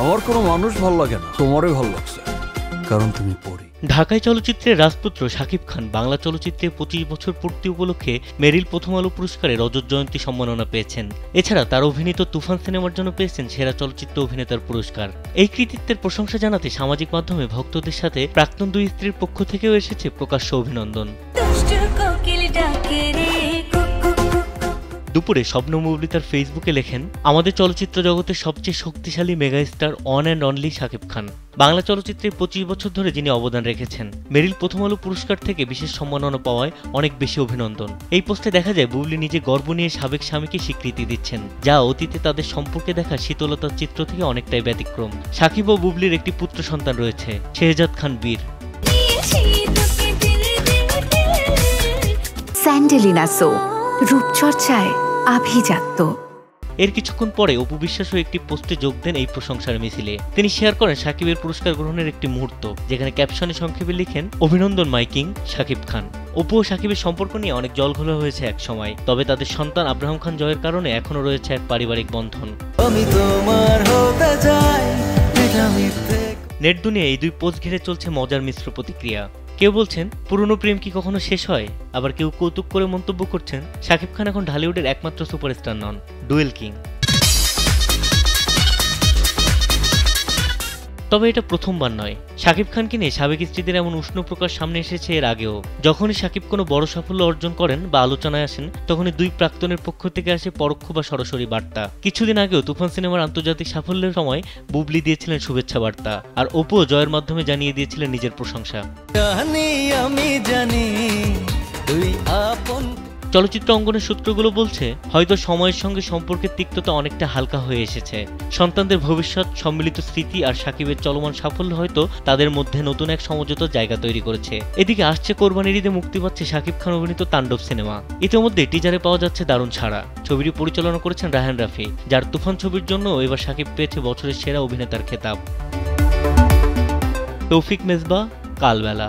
আমার কোনো মানুষ ভালো লাগে না, তোমারই ভালো লাগছে কারণ তুমি পড়ি। ঢাকাই চলচ্চিত্রের রাজপুত্র শাকিব খান বাংলা চলচ্চিত্রে 25 বছর পূর্তি উপলক্ষে মেরিল প্রথম আলো পুরস্কারে রজত জয়ন্তী সম্মাননা পেয়েছেন। এছাড়া তার অভিনীত তুফান সিনেমার জন্য পেয়েছেন সেরা চলচ্চিত্র অভিনেতার পুরস্কার। এই কৃতিত্বের প্রশংসা জানাতে সামাজিক মাধ্যমে ভক্তদের সাথে প্রাক্তন দুই স্ত্রীর পক্ষ থেকেও এসেছে প্রকাশ্য অভিনন্দন। দুপুরে শবনম বুবলী তার ফেসবুকে লেখেন, আমাদের চলচ্চিত্র জগতের সবচেয়ে শক্তিশালী megastar one and only Shakib Khan. Bangla চলচ্চিত্রে 25 বছর ধরে যিনি অবদান রেখেছেন। মেরিল প্রথম আলো পুরস্কার থেকে বিশেষ সম্মাননা পাওয়ায় অনেক বেশি অভিনন্দন। এই পোস্টে দেখা যায় বুবলী নিজে গর্ব নিয়ে সাবেক স্বামীকে স্বীকৃতি দিচ্ছেন, যা অতীতে তাদের সম্পর্কে দেখা শীতলতার চিত্র থেকে অনেকটাই ব্যতিক্রম। শাকিব ও বুবলীর একটি পুত্র সন্তান রয়েছে, শেহজাদ খান বীর। স্যান্ডেলিনা সো রূপচর্চায় আভিজাত্য। এর কিছুক্ষণ পরে অপু বিশ্বাসও একটি পোস্টে যোগ দেন এই প্রশংসার মিছিলে। তিনি শেয়ার করেন শাকিবের পুরস্কার গ্রহণের একটি মুহূর্ত, যেখানে ক্যাপশনে সংক্ষেপে লিখেন, অভিনন্দন মাই কিং শাকিব খান। অপু ও শাকিবের সম্পর্ক নিয়ে অনেক জলঘোলা হয়েছে এক সময়, তবে তাদের সন্তান আব্রাহাম খান জয়ের কারণে এখনো রয়েছে এক পারিবারিক বন্ধন। নেট দুনিয়ায় এই দুই পোস্ট ঘিরে চলছে মজার মিশ্র প্রতিক্রিয়া। কেউ বলছেন পুরনো প্রেম কি কখনো শেষ হয়, আবার কেউ কৌতুক করে মন্তব্য করছেন শাকিব খান এখন ঢালিউডের একমাত্র সুপারস্টার নন, ডুয়েল কিং। তবে এটা প্রথমবার নয়। শাকিব খানকে নিয়ে সাবেক স্ত্রীদের এমন উষ্ণ প্রকাশ সামনে এসেছে এর আগেও। যখনই শাকিব কোনো বড় সাফল্য অর্জন করেন বা আলোচনায় আসেন, তখনই দুই প্রাক্তনের পক্ষ থেকে আসে পরোক্ষ বা সরাসরি বার্তা। কিছুদিন আগেও তুফান সিনেমার আন্তর্জাতিক সাফল্যের সময় বুবলী দিয়েছিলেন শুভেচ্ছা বার্তা, আর অপু জয়ের মাধ্যমে জানিয়ে দিয়েছিলেন নিজের প্রশংসা। চলচ্চিত্র অঙ্গনের সূত্রগুলো বলছে, হয়তো সময়ের সঙ্গে সম্পর্কের তিক্ততা অনেকটা হালকা হয়ে এসেছে। সন্তানদের ভবিষ্যৎ, সম্মিলিত স্মৃতি আর শাকিবের চলমান সাফল্য হয়তো তাদের মধ্যে নতুন এক সমঝোতার জায়গা তৈরি করেছে। এদিকে আসছে কোরবানির ঈদে মুক্তি পাচ্ছে শাকিব খান অভিনীত তাণ্ডব সিনেমা। ইতিমধ্যে টিজারে পাওয়া যাচ্ছে দারুণ ছাড়া। ছবিটি পরিচালনা করেছেন রায়হান রাফি, যার তুফান ছবির জন্য এবার শাকিব পেয়েছে বছরের সেরা অভিনেতার খেতাব। তৌফিক মেজবা, কালবেলা।